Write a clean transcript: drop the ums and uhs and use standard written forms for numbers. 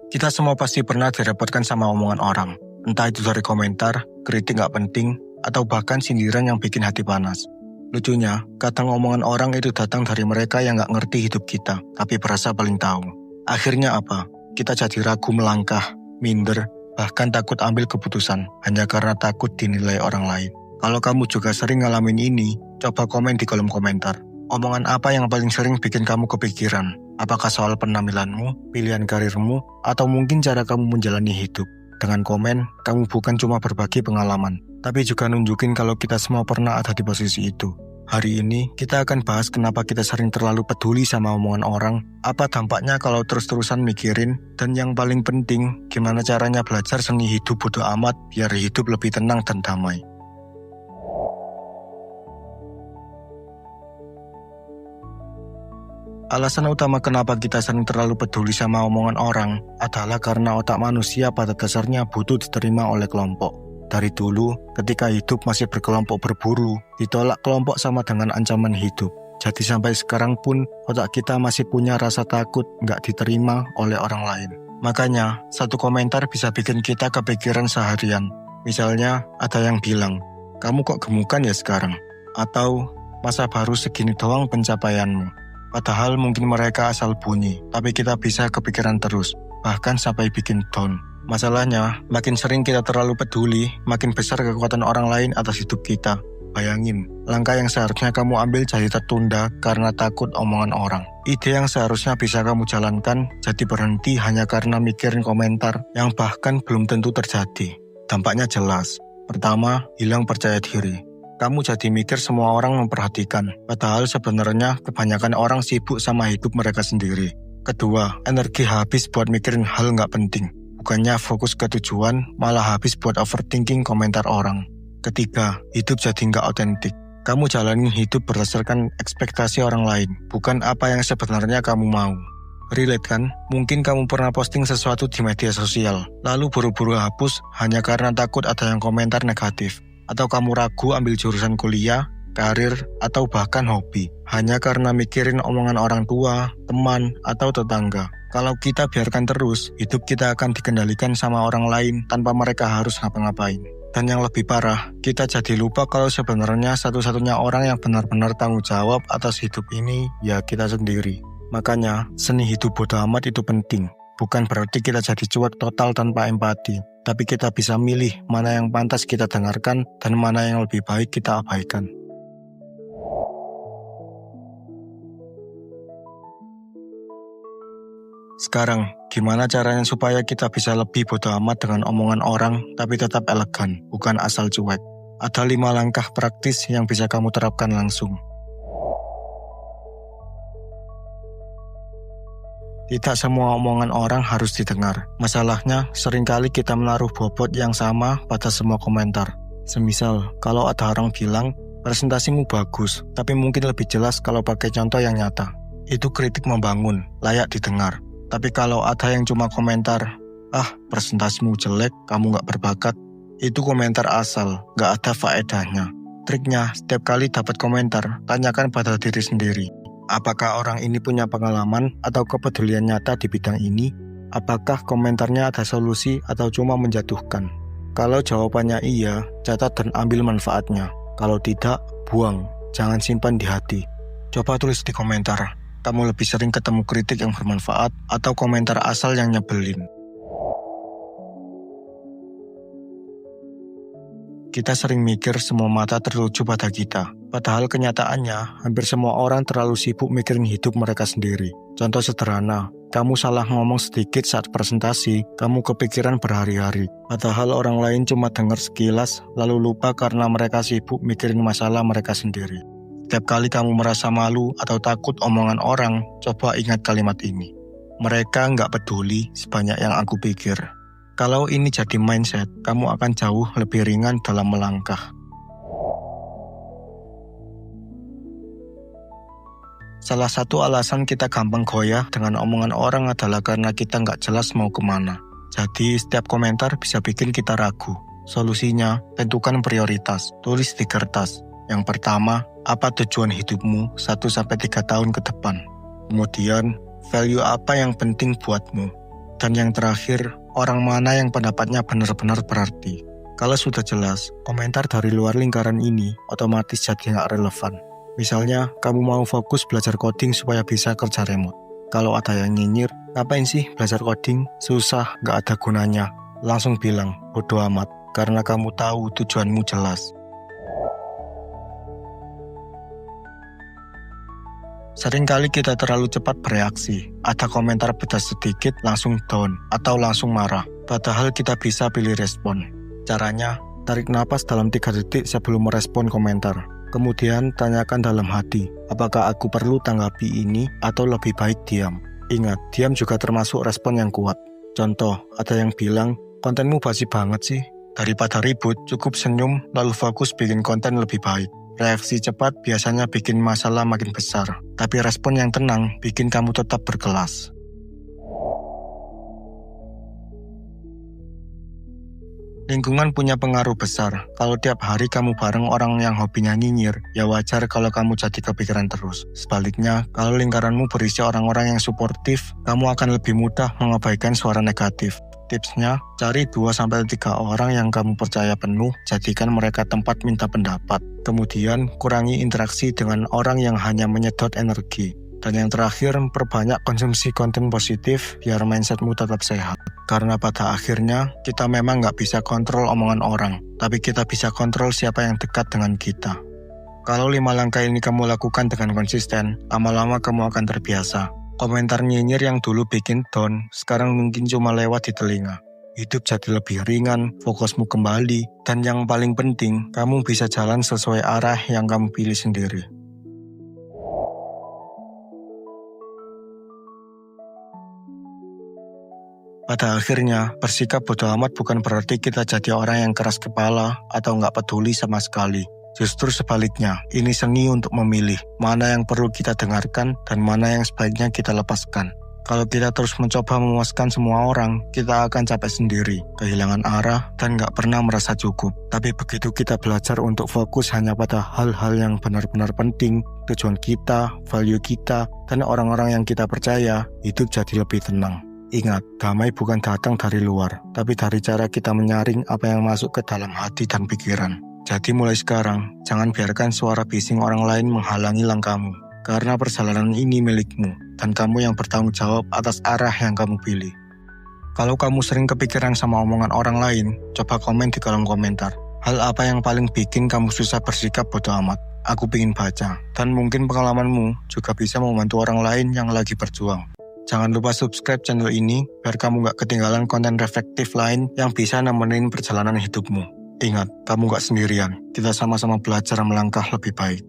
Kita semua pasti pernah direpotkan sama omongan orang. Entah itu dari komentar, kritik gak penting, atau bahkan sindiran yang bikin hati panas. Lucunya, kadang omongan orang itu datang dari mereka yang gak ngerti hidup kita, tapi berasa paling tahu. Akhirnya apa? Kita jadi ragu melangkah, minder, bahkan takut ambil keputusan, hanya karena takut dinilai orang lain. Kalau kamu juga sering ngalamin ini, coba komen di kolom komentar. Omongan apa yang paling sering bikin kamu kepikiran? Apakah soal penampilanmu, pilihan karirmu, atau mungkin cara kamu menjalani hidup? Dengan komen, kamu bukan cuma berbagi pengalaman, tapi juga nunjukin kalau kita semua pernah ada di posisi itu. Hari ini, kita akan bahas kenapa kita sering terlalu peduli sama omongan orang, apa dampaknya kalau terus-terusan mikirin, dan yang paling penting, gimana caranya belajar seni hidup bodo amat biar hidup lebih tenang dan damai. Alasan utama kenapa kita sering terlalu peduli sama omongan orang adalah karena otak manusia pada dasarnya butuh diterima oleh kelompok. Dari dulu, ketika hidup masih berkelompok berburu, ditolak kelompok sama dengan ancaman hidup. Jadi sampai sekarang pun, otak kita masih punya rasa takut nggak diterima oleh orang lain. Makanya, satu komentar bisa bikin kita kepikiran seharian. Misalnya, ada yang bilang, "Kamu kok gemukan ya sekarang?" Atau, "Masa baru segini doang pencapaianmu?" Padahal mungkin mereka asal bunyi, tapi kita bisa kepikiran terus, bahkan sampai bikin down. Masalahnya, makin sering kita terlalu peduli, makin besar kekuatan orang lain atas hidup kita. Bayangin, langkah yang seharusnya kamu ambil jadi tertunda karena takut omongan orang. Ide yang seharusnya bisa kamu jalankan jadi berhenti hanya karena mikirin komentar yang bahkan belum tentu terjadi. Dampaknya jelas. Pertama, hilang percaya diri. Kamu jadi mikir semua orang memperhatikan, padahal sebenarnya kebanyakan orang sibuk sama hidup mereka sendiri. Kedua, energi habis buat mikirin hal nggak penting. Bukannya fokus ke tujuan, malah habis buat overthinking komentar orang. Ketiga, hidup jadi nggak otentik. Kamu jalanin hidup berdasarkan ekspektasi orang lain, bukan apa yang sebenarnya kamu mau. Relate kan? Mungkin kamu pernah posting sesuatu di media sosial, lalu buru-buru hapus hanya karena takut ada yang komentar negatif. Atau kamu ragu ambil jurusan kuliah, karir, atau bahkan hobi, hanya karena mikirin omongan orang tua, teman, atau tetangga. Kalau kita biarkan terus, hidup kita akan dikendalikan sama orang lain tanpa mereka harus ngapa-ngapain. Dan yang lebih parah, kita jadi lupa kalau sebenarnya satu-satunya orang yang benar-benar tanggung jawab atas hidup ini, ya kita sendiri. Makanya, seni hidup bodo amat itu penting. Bukan berarti kita jadi cuek total tanpa empati, tapi kita bisa milih mana yang pantas kita dengarkan dan mana yang lebih baik kita abaikan. Sekarang, gimana caranya supaya kita bisa lebih bodo amat dengan omongan orang tapi tetap elegan, bukan asal cuek? Ada 5 langkah praktis yang bisa kamu terapkan langsung. Tidak semua omongan orang harus didengar. Masalahnya, seringkali kita menaruh bobot yang sama pada semua komentar. Semisal, kalau ada orang bilang, presentasimu bagus, tapi mungkin lebih jelas kalau pakai contoh yang nyata. Itu kritik membangun, layak didengar. Tapi kalau ada yang cuma komentar, presentasimu jelek, kamu gak berbakat, itu komentar asal, gak ada faedahnya. Triknya, setiap kali dapat komentar, tanyakan pada diri sendiri. Apakah orang ini punya pengalaman atau kepedulian nyata di bidang ini? Apakah komentarnya ada solusi atau cuma menjatuhkan? Kalau jawabannya iya, catat dan ambil manfaatnya. Kalau tidak, buang. Jangan simpan di hati. Coba tulis di komentar, kamu lebih sering ketemu kritik yang bermanfaat atau komentar asal yang nyebelin? Kita sering mikir semua mata tertuju pada kita. Padahal kenyataannya, hampir semua orang terlalu sibuk mikirin hidup mereka sendiri. Contoh sederhana, kamu salah ngomong sedikit saat presentasi, kamu kepikiran berhari-hari. Padahal orang lain cuma dengar sekilas, lalu lupa karena mereka sibuk mikirin masalah mereka sendiri. Setiap kali kamu merasa malu atau takut omongan orang, coba ingat kalimat ini. Mereka nggak peduli sebanyak yang aku pikir. Kalau ini jadi mindset, kamu akan jauh lebih ringan dalam melangkah. Salah satu alasan kita gampang goyah dengan omongan orang adalah karena kita nggak jelas mau kemana. Jadi setiap komentar bisa bikin kita ragu. Solusinya, tentukan prioritas, tulis di kertas. Yang pertama, apa tujuan hidupmu 1-3 tahun ke depan? Kemudian, value apa yang penting buatmu? Dan yang terakhir, orang mana yang pendapatnya benar-benar berarti. Kalau sudah jelas, komentar dari luar lingkaran ini otomatis jadi nggak relevan. Misalnya, kamu mau fokus belajar coding supaya bisa kerja remote. Kalau ada yang nyinyir, ngapain sih belajar coding? Susah, nggak ada gunanya. Langsung bilang, bodo amat, karena kamu tahu tujuanmu jelas. Seringkali kita terlalu cepat bereaksi. Ada komentar beda sedikit, langsung down, atau langsung marah. Padahal kita bisa pilih respon. Caranya, tarik napas dalam 3 detik sebelum merespon komentar. Kemudian tanyakan dalam hati, apakah aku perlu tanggapi ini atau lebih baik diam. Ingat, diam juga termasuk respon yang kuat. Contoh, ada yang bilang, kontenmu basi banget sih. Daripada ribut, cukup senyum lalu fokus bikin konten lebih baik. Reaksi cepat biasanya bikin masalah makin besar, tapi respon yang tenang bikin kamu tetap berkelas. Lingkungan punya pengaruh besar. Kalau tiap hari kamu bareng orang yang hobinya nyinyir, ya wajar kalau kamu jadi kepikiran terus. Sebaliknya, kalau lingkaranmu berisi orang-orang yang suportif, kamu akan lebih mudah mengabaikan suara negatif. Tipsnya, cari 2-3 orang yang kamu percaya penuh, jadikan mereka tempat minta pendapat. Kemudian, kurangi interaksi dengan orang yang hanya menyedot energi. Dan yang terakhir, perbanyak konsumsi konten positif biar mindsetmu tetap sehat. Karena pada akhirnya, kita memang nggak bisa kontrol omongan orang, tapi kita bisa kontrol siapa yang dekat dengan kita. Kalau 5 langkah ini kamu lakukan dengan konsisten, lama-lama kamu akan terbiasa. Komentar nyinyir yang dulu bikin down, sekarang mungkin cuma lewat di telinga. Hidup jadi lebih ringan, fokusmu kembali, dan yang paling penting, kamu bisa jalan sesuai arah yang kamu pilih sendiri. Pada akhirnya, bersikap bodo amat bukan berarti kita jadi orang yang keras kepala atau nggak peduli sama sekali. Justru sebaliknya, ini seni untuk memilih mana yang perlu kita dengarkan dan mana yang sebaiknya kita lepaskan. Kalau kita terus mencoba memuaskan semua orang, kita akan capek sendiri, kehilangan arah, dan nggak pernah merasa cukup. Tapi begitu kita belajar untuk fokus hanya pada hal-hal yang benar-benar penting, tujuan kita, value kita, dan orang-orang yang kita percaya, hidup jadi lebih tenang. Ingat, damai bukan datang dari luar, tapi dari cara kita menyaring apa yang masuk ke dalam hati dan pikiran. Jadi mulai sekarang, jangan biarkan suara bising orang lain menghalangi langkahmu. Karena perjalanan ini milikmu, dan kamu yang bertanggung jawab atas arah yang kamu pilih. Kalau kamu sering kepikiran sama omongan orang lain, coba komen di kolom komentar. Hal apa yang paling bikin kamu susah bersikap bodo amat? Aku pengen baca, dan mungkin pengalamanmu juga bisa membantu orang lain yang lagi berjuang. Jangan lupa subscribe channel ini, biar kamu gak ketinggalan konten reflektif lain yang bisa nemenin perjalanan hidupmu. Ingat, kamu gak sendirian. Kita sama-sama belajar melangkah lebih baik.